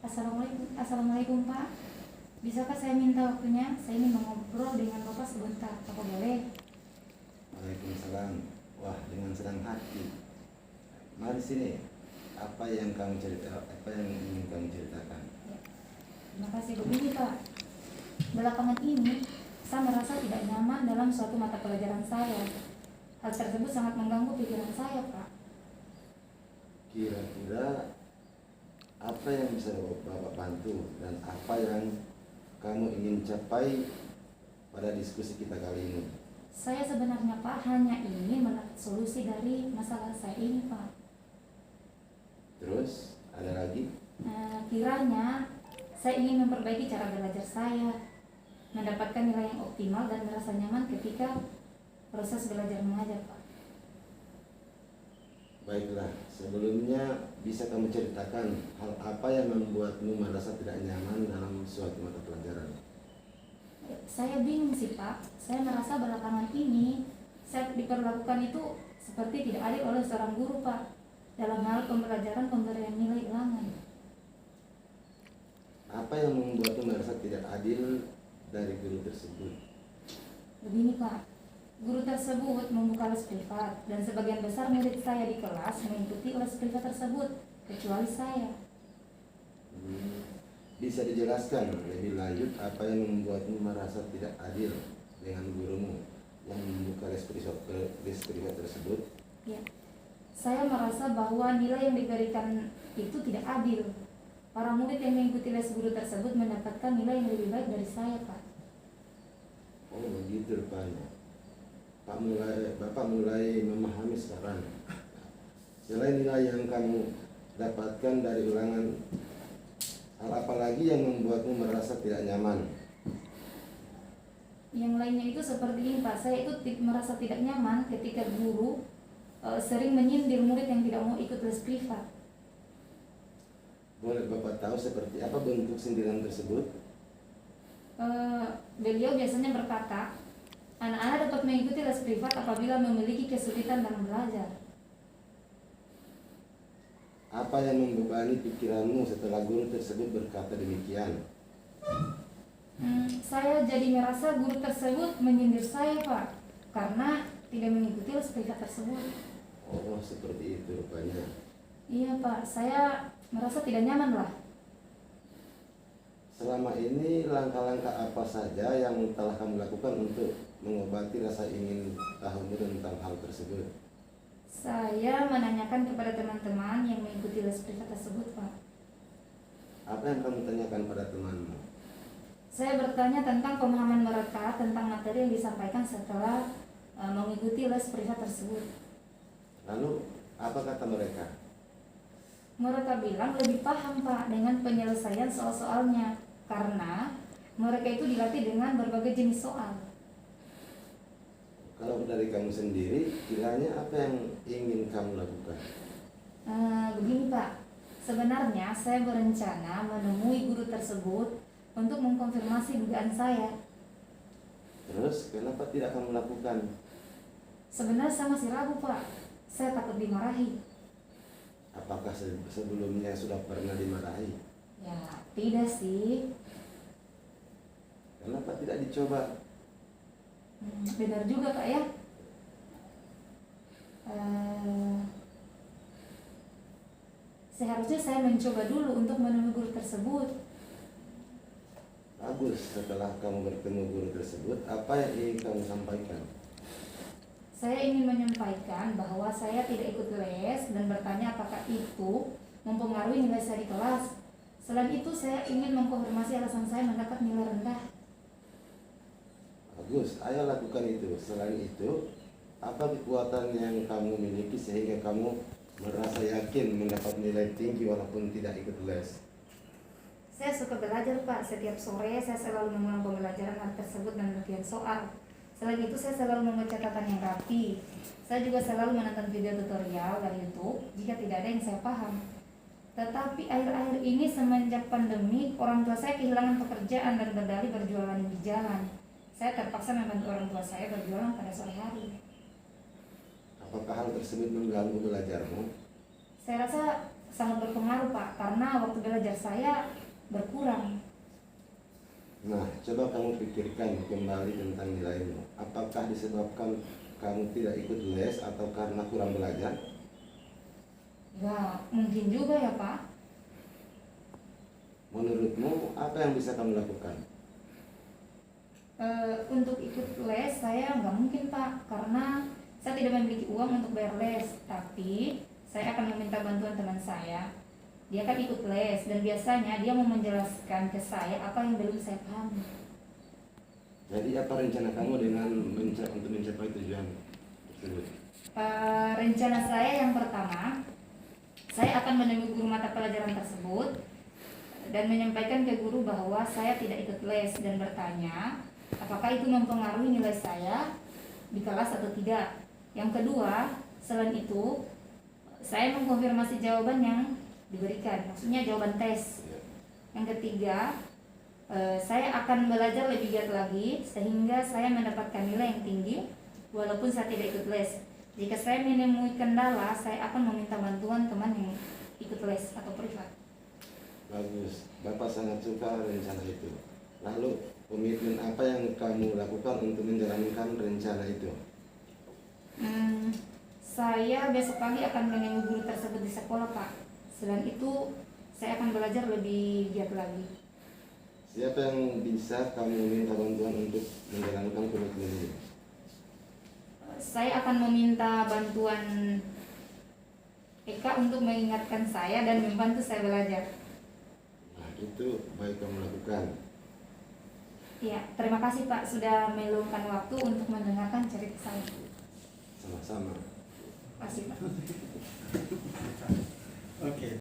Assalamualaikum Pak. Bisakah saya minta waktunya? Saya ingin mengobrol dengan Bapak sebentar. Apa boleh? Waalaikumsalam. Wah, dengan senang hati. Mari sini. Apa yang ingin kamu ceritakan? Ya. Terima kasih. Begini Pak. Belakangan ini saya merasa tidak nyaman dalam suatu mata pelajaran saya. Hal tersebut sangat mengganggu pikiran saya Pak. Kira-kira apa yang bisa Bapak bantu dan apa yang kamu ingin capai pada diskusi kita kali ini? Saya sebenarnya Pak hanya ingin mendapat solusi dari masalah saya ini Pak. Terus ada lagi? Kiranya saya ingin memperbaiki cara belajar saya, mendapatkan nilai yang optimal dan merasa nyaman ketika proses belajar mengajar Pak. Baiklah, sebelumnya bisa kamu ceritakan hal apa yang membuatmu merasa tidak nyaman dalam suatu mata pelajaran? Saya bingung sih Pak. Saya merasa belakangan ini saya diperlakukan itu seperti tidak adil oleh seorang guru Pak dalam hal pembelajaran pemberian nilai ulangan. Apa yang membuatmu merasa tidak adil dari guru tersebut? Begini Pak, guru tersebut membuka les privat dan sebagian besar murid saya di kelas mengikuti les privat tersebut, kecuali saya. Bisa dijelaskan lebih lanjut apa yang membuatmu merasa tidak adil dengan gurumu yang membuka les privat tersebut? Ya, saya merasa bahwa nilai yang diberikan itu tidak adil. Para murid yang mengikuti les guru tersebut mendapatkan nilai yang lebih baik dari saya, Pak. Oh begitu rupanya. Bapak mulai memahami sekarang. Selain nilai yang kamu dapatkan dari ulangan, hal apa lagi yang membuatmu merasa tidak nyaman? Yang lainnya itu seperti ini Pak, saya itu merasa tidak nyaman ketika guru sering menyindir murid yang tidak mau ikut les privat. Boleh Bapak tahu seperti apa bentuk sindiran tersebut? Beliau biasanya berkata, anak-anak dapat mengikuti les privat apabila memiliki kesulitan dalam belajar. Apa yang membebani pikiranmu setelah guru tersebut berkata demikian? Saya jadi merasa guru tersebut menyindir saya Pak, karena tidak mengikuti les privat tersebut. Oh seperti itu rupanya. Iya Pak, saya merasa tidak nyaman lah. Selama ini langkah-langkah apa saja yang telah kamu lakukan untuk mengobati rasa ingin tahumu tentang hal tersebut? Saya menanyakan kepada teman-teman yang mengikuti les privat tersebut Pak. Apa yang kamu tanyakan pada temanmu? Saya bertanya tentang pemahaman mereka tentang materi yang disampaikan setelah mengikuti les privat tersebut. Lalu apa kata mereka? Mereka bilang lebih paham Pak dengan penyelesaian soal-soalnya, karena mereka itu dilatih dengan berbagai jenis soal. Kalau dari kamu sendiri, kiranya apa yang ingin kamu lakukan? Begini Pak, sebenarnya saya berencana menemui guru tersebut untuk mengkonfirmasi dugaan saya. Terus kenapa tidak kamu lakukan? Sebenarnya saya masih ragu Pak, saya takut dimarahi. Apakah sebelumnya sudah pernah dimarahi? Ya tidak sih. Kenapa tidak dicoba? Benar juga Pak ya. Seharusnya saya mencoba dulu untuk menemui guru tersebut. Bagus, setelah kamu bertemu guru tersebut, apa yang ingin kamu sampaikan? Saya ingin menyampaikan bahwa saya tidak ikut les dan bertanya apakah itu mempengaruhi nilai saya di kelas. Selain itu, saya ingin mengkonfirmasi alasan saya mendapat nilai rendah. Bagus, ayo lakukan itu. Selain itu, apa kekuatan yang kamu miliki sehingga kamu merasa yakin mendapat nilai tinggi walaupun tidak ikut les? Saya suka belajar Pak. Setiap sore saya selalu mengulang pembelajaran hal tersebut dan bagian soal. Selain itu saya selalu membuat catatan yang rapi. Saya juga selalu menonton video tutorial dari YouTube jika tidak ada yang saya paham. Tetapi akhir-akhir ini semenjak pandemi, orang tua saya kehilangan pekerjaan dan berdalih berjualan di jalan. Saya terpaksa membantu orang tua saya berjualan pada sore hari. Apakah hal tersebut mengganggu belajarmu? Saya rasa sangat berpengaruh Pak, karena waktu belajar saya berkurang. Nah, coba kamu pikirkan kembali tentang nilaimu. Apakah disebabkan kamu tidak ikut les atau karena kurang belajar? Ya mungkin juga ya Pak. Menurutmu apa yang bisa kamu lakukan? Untuk ikut les saya nggak mungkin Pak, karena saya tidak memiliki uang untuk bayar les. Tapi saya akan meminta bantuan teman saya. Dia kan ikut les dan biasanya dia mau menjelaskan ke saya apa yang belum saya pahami. Jadi apa rencana kamu dengan untuk mencapai tujuan tersebut? Rencana saya yang pertama, saya akan menemui guru mata pelajaran tersebut dan menyampaikan ke guru bahwa saya tidak ikut les dan bertanya apakah itu mempengaruhi nilai saya di kelas atau tidak. Yang kedua, selain itu saya mengkonfirmasi jawaban yang diberikan, maksudnya jawaban tes. Yang ketiga, saya akan belajar lebih giat lagi sehingga saya mendapatkan nilai yang tinggi walaupun saya tidak ikut les. Jika saya menemui kendala, saya akan meminta bantuan teman yang ikut les atau privat. Bagus, Bapak sangat suka rencana itu. Lalu, komitmen apa yang kamu lakukan untuk menjalankan rencana itu? Saya besok pagi akan menemui guru tersebut di sekolah Pak. Selain itu, saya akan belajar lebih giat lagi. Siapa yang bisa kamu minta bantuan untuk menjalankan komitmen ini? Saya akan meminta bantuan Eka untuk mengingatkan saya dan membantu saya belajar. Nah, itu baik kamu lakukan. Ya, terima kasih Pak sudah meluangkan waktu untuk mendengarkan cerita saya. Sama-sama. Terima kasih Pak. Oke.